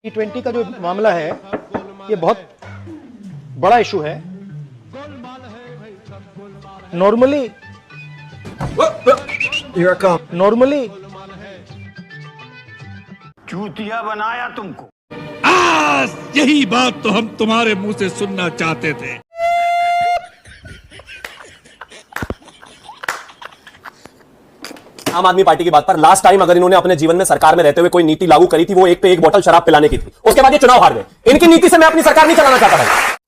T20 का जो मामला है ये बहुत बड़ा इशू है। नॉर्मली चूतिया बनाया तुमको। आज यही बात तो हम तुम्हारे मुंह से सुनना चाहते थे। आम आदमी पार्टी की बात पर लास्ट टाइम अगर इन्होंने अपने जीवन में सरकार में रहते हुए कोई नीति लागू करी थी वो एक पे एक बोतल शराब पिलाने की थी। उसके बाद ये चुनाव हार गए। इनकी नीति से मैं अपनी सरकार नहीं चलाना चाहता भाई।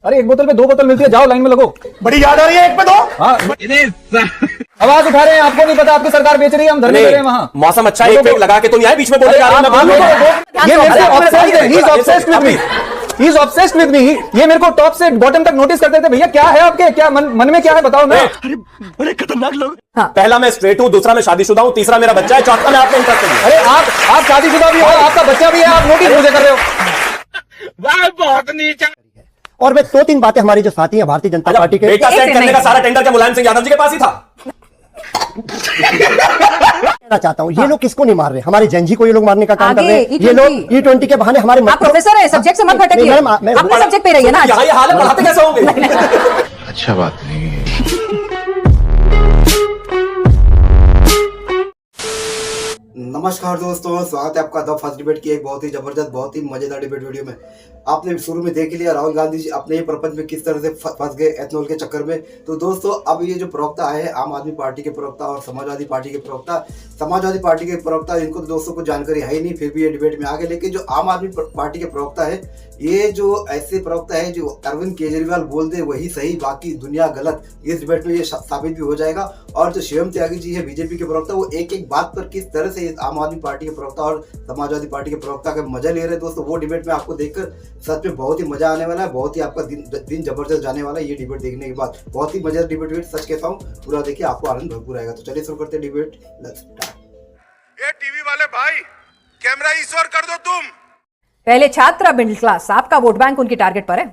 अरे एक बोतल पे दो बोतल मिलती है, जाओ लाइन में लगो। बड़ी याद आ रही है एक पे दो। हाँ आवाज उठा रहे हैं, आपको नहीं पता आपकी सरकार बेच रही है, हम धरने दे रहे हैं वहाँ। मौसम अच्छा है, एक पेड़ लगा के तो नहीं आए बीच में बोले जा रहे हैं। ये मेरे से obsessed है, he is obsessed with me. He is obsessed with me. ये मेरे को टॉप से बॉटम तक नोटिस करते थे। भैया क्या है आपके, क्या मन में क्या है बताओ ना। अरे बड़े खतरनाक लोग। पहला मैं स्ट्रेट हूँ, दूसरा मैं शादीशुदा हूँ, तीसरा मेरा बच्चा है, चौथा मैं आपको इंटरेस्टेड हूँ। अरे आप शादीशुदा भी हो, आपका बच्चा भी है, आप नोटिस मुझे कर रहे हो। वह बहुत नीचा। और मैं दो तीन बातें हमारी जो साथी है भारतीय जनता पार्टी के बेटा सेट करने का सारा टेंडर क्या मुलायम सिंह यादव जी के पास ही था? कहना चाहता हूँ ये लोग किसको नहीं मार रहे, हमारे जैन जी को ये लोग मारने का काम कर रहे हैं। E20 ये लोग E20 के बहाने हमारे आप प्रोफेसर है, सब्जेक्ट से मत भटकिए। अपने सब्जेक्ट पे रहिए ना। यहाँ ये हाल है, पढ़ाते कैसे होंगे? अच्छा बात नहीं है। नमस्कार दोस्तों, स्वागत है आपका द फर्स्ट डिबेट की एक बहुत ही जबरदस्त, बहुत ही मजेदार डिबेट वीडियो में। आपने शुरू में देख लिया राहुल गांधी जी अपने ही प्रपंच में किस तरह से फंस गए एथनॉल के चक्कर में। तो दोस्तों अब ये जो प्रवक्ता आए हैं आम आदमी पार्टी के प्रवक्ता और समाजवादी पार्टी के प्रवक्ता इनको तो दोस्तों को जानकारी है ही नहीं, फिर भी ये डिबेट में आ गए। लेकिन जो आम आदमी पार्टी के प्रवक्ता है, ये जो ऐसे प्रवक्ता है जो अरविंद केजरीवाल बोल दे वही सही, बाकी दुनिया गलत, इस डिबेट में ये साबित भी हो जाएगा। और जो शिवम त्यागी जी है बीजेपी के प्रवक्ता, वो एक एक बात पर किस तरह से आम आदमी पार्टी के प्रवक्ता और समाजवादी पार्टी के प्रवक्ता का मजा ले रहे हैं दोस्तों, वो डिबेट में आपको देखकर सच में बहुत ही मजा आने वाला है। बहुत ही आपका दिन जबरदस्त जाने वाला है ये डिबेट देखने के बाद। बहुत ही मजेदार डिबेट सच कहता हूँ, पूरा देखिए आपको आनंद भरपूर आएगा। तो चलिए शुरू करते हैं डिबेट। Let's start. ये टीवी वाले भाई कैमरा इस ओर कर दो तुम। पहले छात्र अब मिडिल क्लास, आपका वोट बैंक उनकी टारगेट पर है।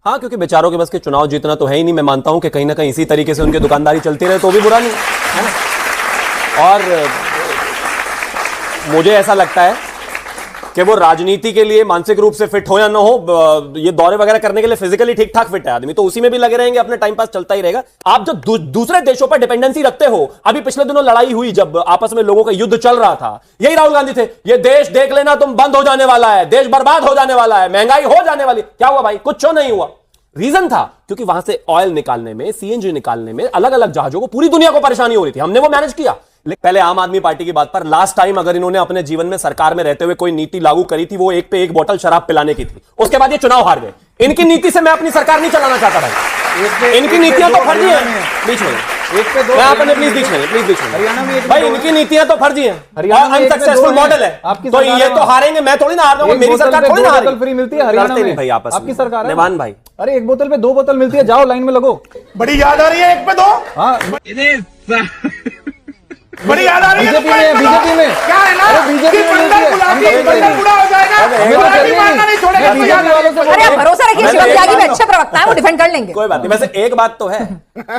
हाँ, क्योंकि बेचारों के बस के चुनाव जीतना तो है ही नहीं। मैं मानता हूं कि कहीं ना कहीं इसी तरीके से उनकी दुकानदारी चलती रहे तो भी बुरा नहीं है ना। और मुझे ऐसा लगता है कि वो राजनीति के लिए मानसिक रूप से फिट हो या ना हो, ये दौरे वगैरह करने के लिए फिजिकली ठीक ठाक फिट है आदमी, तो उसी में भी लगे रहेंगे, अपने टाइम पास चलता ही रहेगा। आप जो दूसरे देशों पर डिपेंडेंसी रखते हो, अभी पिछले दिनों लड़ाई हुई जब आपस में लोगों का युद्ध चल रहा था, यही राहुल गांधी थे, ये देश देख लेना तुम बंद हो जाने वाला है, देश बर्बाद हो जाने वाला है, महंगाई हो जाने वाली। क्या हुआ भाई? कुछ नहीं हुआ। रीजन था क्योंकि वहां से ऑयल निकालने में, सीएनजी निकालने में अलग अलग जहाजों को पूरी दुनिया को परेशानी हो रही थी, हमने वो मैनेज किया। पहले आम आदमी पार्टी की बात पर लास्ट टाइम अगर इन्होंने अपने जीवन में सरकार में रहते हुए कोई नीति लागू करी थी वो एक पे एक बोतल शराब पिलाने की थी। उसके बाद ये चुनाव हार गए। इनकी नीति से मैं अपनी सरकार नहीं चलाना चाहता भाई। इनकी नीतियां तो फर्जी हैं। बीच में एक पे दो, प्लीज बीच में हरियाणा में भाई, इनकी नीतियां तो फर्जी हैं। अनसक्सेसफुल मॉडल है, तो ये तो हारेंगे, मैं थोड़ी ना हार रहा हूं, मेरी सरकार थोड़ी ना हार रही। फ्री मिलती है हरियाणा में भाई आपस आपकी सरकार है निवान भाई। अरे एक बोतल पे दो बोतल मिलती है, जाओ लाइन में लगो। बड़ी याद आ रही है एक पे दो। हाँ बड़ी याद आ रही है बीजेपी में क्या है ना, बीजेपी में बुरा हो जाएगा। अरे आप भरोसा रखिए, शिवम त्यागी में अच्छे प्रवक्ता है, वो डिफेंड कर लेंगे। कोई बात नहीं। वैसे एक बात तो है,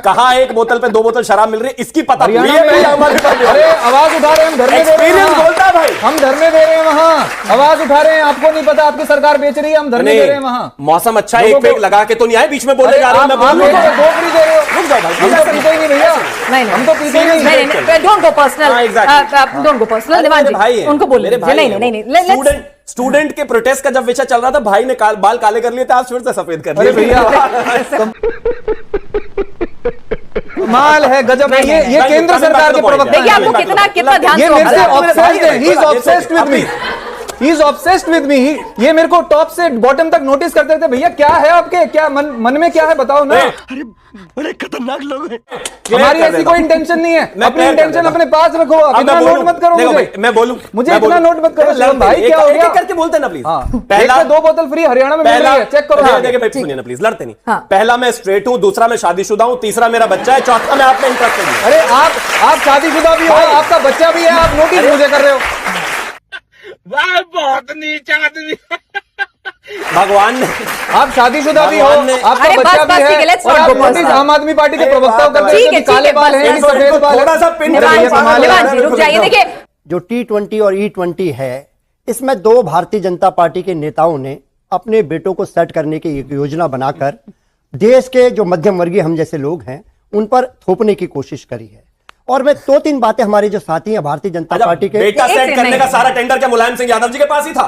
कहा एक बोतल पे दो बोतल शराब मिल रही है, इसकी पता अरे आवाज उठा रहे हैं, हम धरने दे रहे हैं, बोलता भाई, हम धरने दे रहे हैं वहाँ। आवाज उठा रहे हैं, आपको नहीं पता आपकी सरकार बेच रही है, हम धरने दे रहे हैं वहाँ। मौसम अच्छा है, एक पेड़ लगा के तो नहीं आए बीच में बोले जा रहे हैं। मैं बोल रहा हूं, दो फ्री दे रहे हो। रुक जाओ भाई, हम तो पीते ही नहीं भैया, नहीं हम तो पीते ही नहीं। Don't go personal, don't go personal. Nivan ji उनको बोल मेरे भाई नहीं। स्टूडेंट के प्रोटेस्ट का जब विषय चल रहा था, भाई ने बाल काले कर लिए थे, आज फिर से सफेद कर लिए। भैया कमाल है, गजब है। ये केंद्र सरकार के प्रवक्ता देखिए आपको कितना ध्यान ये मेरे से ऑब्सेस्ड है, he is obsessed with me, he is obsessed with me. ये मेरे को टॉप से बॉटम तक नोटिस करते थे। भैया क्या है आपके, क्या मन में क्या है बताओ ना। अरे बड़े खतरनाक लोग हैं। हमारी ऐसी कोई इंटेंशन नहीं है, अपनी इंटेंशन अपने पास रखो। इतना नोट मत करो मुझे, मैं बोलूं, मुझे इतना नोट मत करो शिवम भाई। क्या हो गया करके बोलते ना प्लीज। पहला दो बोतल फ्री हरियाणा में मिल रही है, चेक करो। सुनिए ना प्लीज, लड़ते नहीं। पहला मैं स्ट्रेट हूं, दूसरा मैं शादीशुदा हूं, तीसरा मेरा बच्चा है, चौथा मैं आपने इंटरेस्टेड हूं। अरे आप शादीशुदा भी हो, आपका बच्चा भी है, आप नोटिस मुझे कर रहे हो। वह बहुत नीचा आदमी। भगवान ने, आप शादीशुदा भी हो, आपका अरे बच्चा बस, भी ठीक है, है, let's और not आप go नोटिस personal। आम आदमी पार्टी के प्रवक्ता को करते हैं, काले बाल हैं, सफेद बाल है। थोड़ा सा पिन निवान जी रुक जाइए। देखिए जो T20 और E20 है इसमें दो भारतीय जनता पार्टी के नेताओं ने अपने बेटों को सेट करने की एक योजना बनाकर देश के जो मध्यम वर्गीय हम जैसे लोग हैं उन पर थोपने की कोशिश करी है। और मैं दो तीन बातें हमारे जो साथी हैं भारतीय जनता पार्टी के, बेटा सेट करने का सारा टेंडर क्या मुलायम सिंह यादव जी के पास ही था?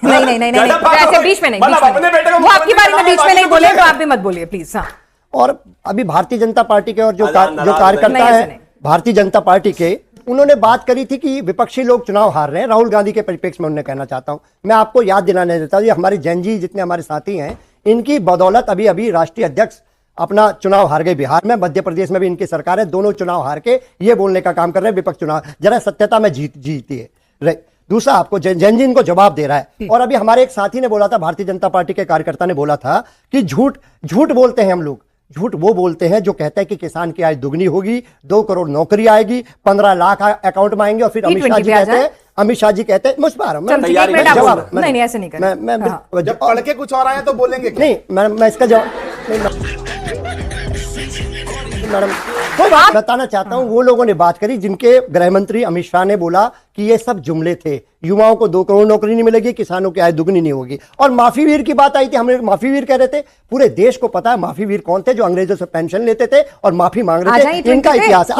नहीं ऐसे बीच में नहीं, वो आपकी बारी में बीच में नहीं बोले तो आप भी मत बोलिए प्लीज। हाँ, और अभी भारतीय जनता पार्टी के और जो कार्यकर्ता नहीं, ऐसे नहीं। है भारतीय जनता पार्टी के, उन्होंने बात करी थी कि विपक्षी लोग चुनाव हार रहे हैं। राहुल गांधी के परिप्रेक्ष्य में उन्होंने कहना चाहता हूं, मैं आपको याद दिलाने देता हूं, ये हमारे जैन जी जितने हमारे साथी हैं इनकी बदौलत अभी अभी राष्ट्रीय अध्यक्ष अपना चुनाव हार गए बिहार में, मध्य प्रदेश में भी इनकी सरकार है, दोनों चुनाव हार के ये बोलने का काम कर रहे हैं विपक्ष चुनाव जरा सत्यता में जीती है। दूसरा, आपको जैन जी इनको जवाब दे रहा है। और अभी हमारे एक साथी ने बोला था, भारतीय जनता पार्टी के कार्यकर्ता ने बोला था कि झूठ बोलते हैं हम लोग। झूठ वो बोलते हैं जो कहते हैं कि किसान की आय दुगनी होगी, 2 करोड़ नौकरी आएगी, 15 लाख अकाउंट में आएंगे, और फिर अमित शाह जी कहते हैं मुझ पर नहीं ऐसे नहीं करें। जब पढ़ के कुछ और आए तो बोलेंगे नहीं, मैं इसका जवाब मैडम कोई बात बताना चाहता हूं। वो लोगों ने बात करी जिनके गृह मंत्री अमित शाह ने बोला कि ये सब जुमले थे, युवाओं को 2 करोड़ नौकरी नहीं मिलेगी, किसानों की आय दुगनी नहीं होगी। और माफी वीर की बात आई थी, हम माफी वीर कह रहे थे, पूरे देश को पता है माफी वीर कौन थे, जो अंग्रेजों से पेंशन लेते थे और माफी मांग रहे थे, इनका इतिहास है।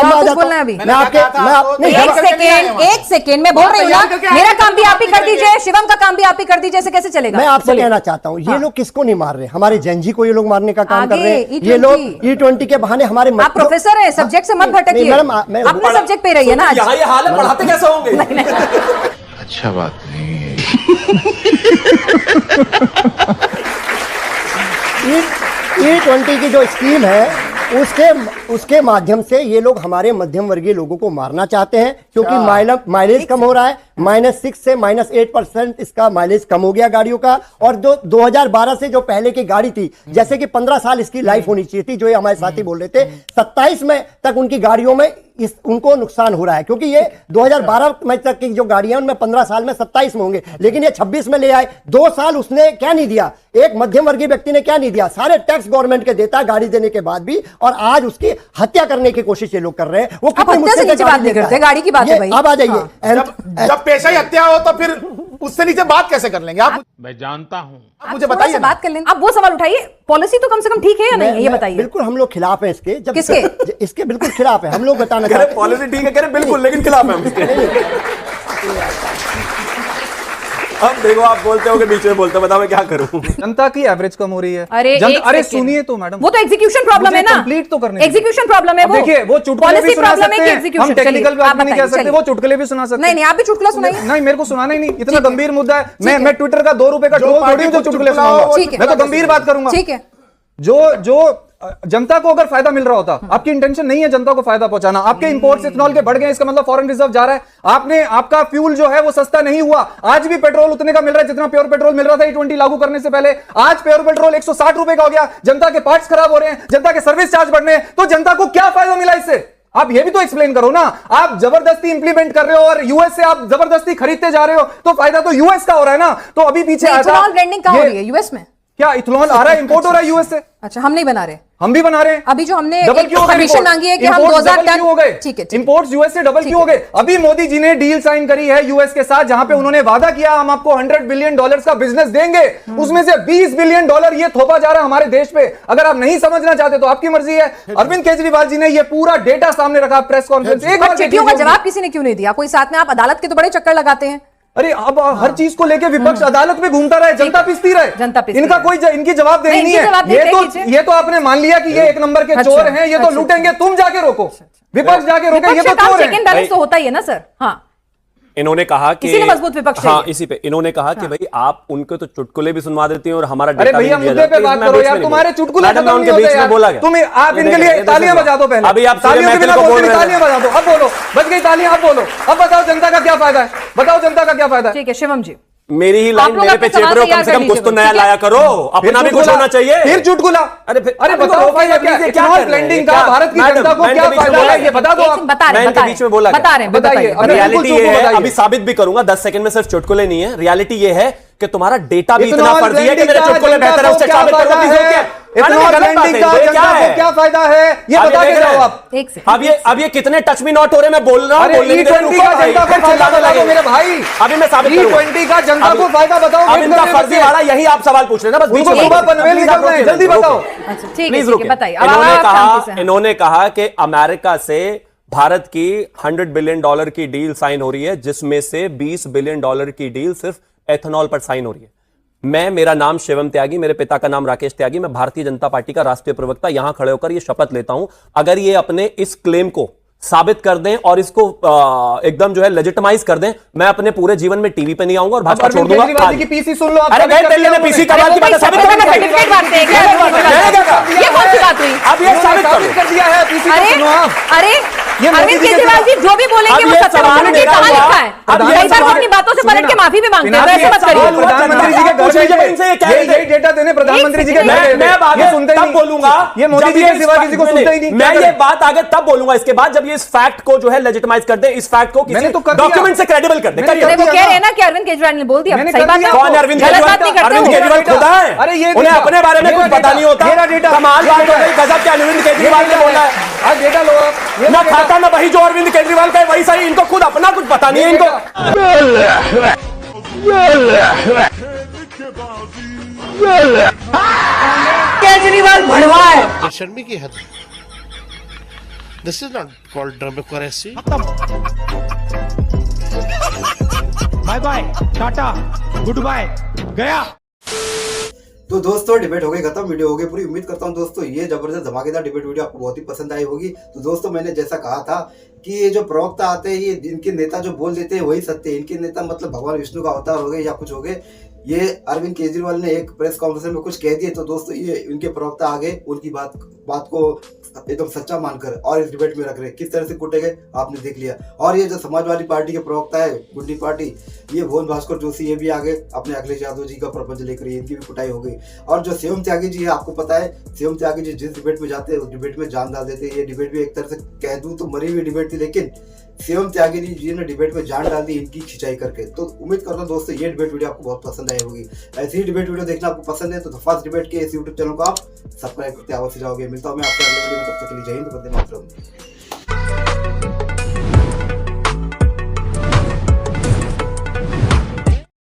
एक सेकेंड में बोल रही हूँ ना, मेरा काम भी आप ही कर दीजिए, शिवम का काम भी आप ही कर दीजिए, ऐसे कैसे चलेगा? मैं आपसे कहना चाहता हूँ, ये लोग किसको नहीं मार रहे, हमारे जैन जी को ये लोग मारने का काम कर रहे हैं। ये लोग E20 के बहाने हमारे, आप प्रोफेसर हैं, सब्जेक्ट से मत भटकिए, अपने सब्जेक्ट पे रहिए ना। यहाँ ये हाल है, पढ़ाते कैसे होंगे? अच्छा बात नहीं है। E20 की जो स्कीम है उसके माध्यम से ये लोग हमारे मध्यम वर्गीय लोगों को मारना चाहते हैं, क्योंकि माइलेज कम हो रहा है, -6 से -8% इसका माइलेज कम हो गया गाड़ियों का। और जो 2012 से जो पहले की गाड़ी थी, जैसे कि 15 साल इसकी लाइफ होनी चाहिए थी, जो ये हमारे साथी बोल रहे थे, 27 में तक उनकी गाड़ियों में उनको नुकसान हो रहा है, क्योंकि ये 2012 में तक की जो गाड़ियां उनमें 15 साल में 27 में होंगे, लेकिन ये 26 में ले आए। 2 साल उसने क्या नहीं दिया, एक मध्यम वर्गीय व्यक्ति ने क्या नहीं दिया, सारे टैक्स गवर्नमेंट के देता है गाड़ी देने के बाद भी, और आज उसकी हत्या करने की कोशिश ये लोग कर रहे हैं। वो कितनी मुश्किल से बात नहीं करते, गाड़ी की बात है भाई। अब आ जाइए, जब पेशा ही हत्या हो तो फिर उससे नीचे बात कैसे कर लेंगे आप? मैं जानता हूँ, आप मुझे बताइए, बात कर लेंगे। आप वो सवाल उठाइए, पॉलिसी तो कम से कम ठीक है या नहीं, ये बताइए। बिल्कुल हम लोग खिलाफ हैं इसके। जब किसके? इसके बिल्कुल खिलाफ है हम लोग, बताना चाहते हैं। पॉलिसी ठीक है कह रहे बिल्कुल, लेकिन खिलाफ है हम इसके। अब देखो, आप बोलते हो कि बीच में बोलते, बताओ मैं क्या करूं? जनता की एवरेज कम हो रही है। अरे सुनिए तो मैडम, वो तो एग्जीक्यूशन प्रॉब्लम है ना, कंप्लीट तो करने, एग्जीक्यूशन प्रॉब्लम है वो। देखिए, वो चुटकुले भी सुना सकते हैं, हम टेक्निकल बात नहीं कह सकते, वो चुटकुले भी सुना सकते हैं। नहीं, आप भी चुटकुला सुनाइए। नहीं, मेरे को सुनाना ही नहीं, इतना गंभीर मुद्दा है। मैं ट्विटर का 2 रुपए का ट्रोल थोड़ी हूं जो चुटकुले सुनाऊंगा, मैं तो गंभीर बात करूंगा। ठीक है, जो जनता को अगर फायदा मिल रहा होता, आपकी इंटेंशन नहीं है जनता को फायदा पहुंचाना, आपके इंपोर्ट्स इथेनॉल के बढ़ गए, इसका मतलब फॉरेन रिजर्व जा रहा है, आपका फ्यूल जो है वो सस्ता नहीं हुआ। आज भी पेट्रोल उतने का मिल रहा है जितना प्योर पेट्रोल मिल रहा था E20 लागू करने से पहले। आज प्योर पेट्रोल 160 रुपए का हो गया, जनता के पार्ट्स खराब हो रहे हैं, जनता के सर्विस चार्ज बढ़ रहे हैं, तो जनता को क्या फायदा मिला इससे? आप ये भी तो एक्सप्लेन करो ना। आप जबरदस्ती इंप्लीमेंट कर रहे हो और यूएस से आप जबरदस्ती खरीदते जा रहे हो, तो फायदा तो यूएस का हो रहा है ना। तो अभी पीछे इथेनॉल ब्लेंडिंग कहां हो रही है? यूएस में क्या इथेनॉल आ रहा है, इंपोर्ट हो रहा है यूएस से? अच्छा, हम नहीं बना रहे, हम भी बना रहे हैं। अभी जो हमने परमिशन मांगी है कि हम 2000 टन हो गए, ठीक है, इंपोर्ट्स यूएस से डबल क्यों हो गए? अभी मोदी जी ने डील साइन करी है यूएस के साथ, जहां पे उन्होंने वादा किया हम आपको $100 बिलियन का बिजनेस देंगे, उसमें से $20 बिलियन ये थोपा जा रहा है हमारे देश पे। अगर आप नहीं समझना चाहते तो आपकी मर्जी है। अरविंद केजरीवाल जी ने ये पूरा डेटा सामने रखा प्रेस कॉन्फ्रेंस, एक बार चिट्ठियों का जवाब किसी ने क्यों नहीं दिया? कोई साथ में, आप अदालत के तो बड़े चक्कर लगाते हैं। अरे अब हर चीज को लेके विपक्ष अदालत में घूमता रहे, जनता पिसती रहे, इनका कोई इनकी जवाबदेही नहीं है। ये तो आपने मान लिया कि ये 1 नंबर के चोर हैं, ये तो लूटेंगे, तुम जाके रोको, विपक्ष जाके रोके, ये तो चोर है। सेकंड बैलेंस तो होता ही है ना सर। हाँ, इन्होंने कहा कि इसीलिए मजबूत विपक्ष है। हाँ, इसी पे इन्होंने कहा कि भाई आप उनको तो चुटकुले भी सुनवा देती हैं और हमारा अरे भैया मुद्दे पे बात करो यार, तुम्हारे चुटकुले खत्म नहीं होते यार। बोला गया, तुम आप इनके लिए तालियां बजा दो पहले। अभी आप तालियों के बिना बोल रहे हैं, तालियां बजा दो। अब बोलो, बच गई तालियां, अब बोलो, अब बताओ जनता का क्या फायदा है, बताओ जनता का क्या फायदा है? ठीक है शिवम जी, मेरी ही लाइन मेरे पे चेप रहे हो, कम से कम कुछ तो नया लाया करो, अपना भी कुछ होना चाहिए। फिर चुटकुला, अरे बताओ भाई, क्या ब्लेंडिंग का भारत की जनता को क्या फायदा है, ये बता दो आप। मैं इनके बीच में बोला, बता रहे हैं, बताइए। रियलिटी ये है, अभी साबित भी करूंगा, 10 सेकंड में, सिर्फ चुटकुले नहीं है। रियलिटी ये है कि तुम्हारा डेटा भी इतना इथेनॉल फर्जी है कि ब्लेंडिंग मेरे का चुटकुले जनता बेहतर है को उससे क्या साबित करो फायदा कि है? इथेनॉल ब्लेंडिंग का जनता को क्या फायदा है ये अब बता ये के देख रहे जाओ हैं। आप। एक सेकंड अब ये कितने टच मी नॉट हो रहे हैं, मैं बोल रहा हूं, अरे बोलने नहीं दे रहे, E20 रुको का भाई, जनता को फिर फायदा चिल्लाने बताओ लगेंगे। मेरे भाई। अभी मैं साबित करूंगा। E20 का जनता को फायदा बताओ। अब इनका फर्जी वाला यही आप सवाल पूछ रहे हैं ना, बस बीच उनको में सुबह मत बोलिए। पनवेल प्लीज आप निकलना है, रोकिए, जल्दी रोकिए। बताओ। अच्छा ठीक प्लीज है रुकिए। बताइए। अब इन्होंने कहा कि अमेरिका से भारत की $100 बिलियन की डील साइन हो रही है, जिसमें से $20 बिलियन की डील सिर्फ एथेनॉल पर साइन हो रही है। मेरा नाम शिवम त्यागी, मेरे पिता का नाम राकेश त्यागी, मैं भारतीय जनता पार्टी का राष्ट्रीय प्रवक्ता, यहां खड़े होकर यह शपथ लेता हूं, अगर ये अपने इस क्लेम को साबित कर दें और इसको एकदम जो है लेजिटिमाइज कर दें, मैं अपने पूरे जीवन में टीवी पे नहीं आऊंगा और भाजपा छोड़ दूंगा। केजरीवाल जी की पीसी सुन लो आप। अरे गए दिल्ली में पीसी करवाल की बात साबित कर सर्टिफिकेट बांटते हैं क्या? ये कौन सी बात हुई? अब ये साबित कर दिया है पीसी अरे सुनो आप। अरे ये मोदी अरविंद जी के केजरीवाल जी जो भी बोलेंगे अब वो ये सत्तर सवाल परसेंट मेरा कहां हुआ। लिखा है? अब ये कई बार वो सवाल- अपनी बातों से पलट के माफी भी मांगते हैं, तो ऐसे मत सवाल करिए। हुआ प्रधानमंत्री जी के घर पूछने जब पे इनसे ये कह रहे थे। ये डेटा देने प्रधानमंत्री जी के घर पे मैं बात ये सुनते ही तब नहीं। बोलूंगा, ये मोदी जब जी ये के सिवा किसी को सुनते ही नहीं। मैं क्या ये करें? बात आगे तब बोलूंगा इसके बाद जब ये इस फैक्ट को जो है लेजिटिमाइज कर दे, इस फैक्ट को मैंने किसी तो कर दिया। डॉक्यूमेंट से क्रेडिबल कर दे। मैंने करिए। कर वो दिया कह रहे हैं ना। ना कि अरविंद केजरीवाल ने बोल दिया। मैंने सही कर बात दिया। है। कौन है अरविंद गलत केजरीवाल? बात नहीं करते अरविंद हो। केजरीवाल खुदा है? अरे ये उन्हें देखो। अपने बारे में मेरा कुछ पता डेटा। नहीं होता। मेरा डेटा। कमाल ये बात हो डेटा। गई, गजब के अरविंद केजरीवाल ने बोला है। आज डेटा लो आप। ये ना डेटा। खाता ना वही जो अरविंद केजरीवाल का है वही सही, इनको खुद अपना कुछ पता नहीं है इनको। केजरीवाल भड़वा है। शर्मी की हद this is not called democracy. Bye bye tata goodbye गया। तो दोस्तों डिबेट हो गई खत्म, वीडियो हो गई पूरी। उम्मीद करता हूं दोस्तों ये जबरदस्त धमाकेदार डिबेट वीडियो आपको बहुत ही पसंद आई होगी। तो दोस्तों मैंने जैसा कहा था कि ये जो प्रवक्ता आते हैं, ये इनके नेता जो बोल देते हैं वही सत्य है। इनके नेता मतलब भगवान विष्णु का अवतार हो गए या कुछ हो गए। ये अरविंद केजरीवाल ने एक प्रेस कॉन्फ्रेंस में कुछ कह दिए, तो दोस्तों ये उनके प्रवक्ता आगे उनकी बात को एकदम सच्चा मानकर और इस डिबेट में रख रहे, किस तरह से कुटे गए आपने देख लिया। और ये जो समाजवादी पार्टी के प्रवक्ता है गुंडी पार्टी, ये भुवन भास्कर जोशी, ये भी आगे अपने अखिलेश यादव जी का प्रपंच लेकर इनकी भी कुटाई हो गई। और जो शिवम त्यागी जी है, आपको पता है शिवम त्यागी जी जिस डिबेट में जाते हैं उस डिबेट में जान डाल देते हैं। ये डिबेट भी एक तरह से कह दूं तो मरी हुई डिबेट थी, लेकिन शिवम त्यागी जी ने डिबेट में जान डाल दी इनकी खिंचाई करके। तो उम्मीद करता हूं दोस्तों ये डिबेट वीडियो आपको बहुत पसंद आई होगी। ऐसी ही डिबेट वीडियो देखना आपको पसंद है तो फर्स्ट डिबेट के इस यूट्यूब चैनल को आप सब्सक्राइब करते अवश्य जाओगे। मिलता हूं मैं आपसे अगले वीडियो में, तब तक के लिए जय हिंद, वंदे मातरम।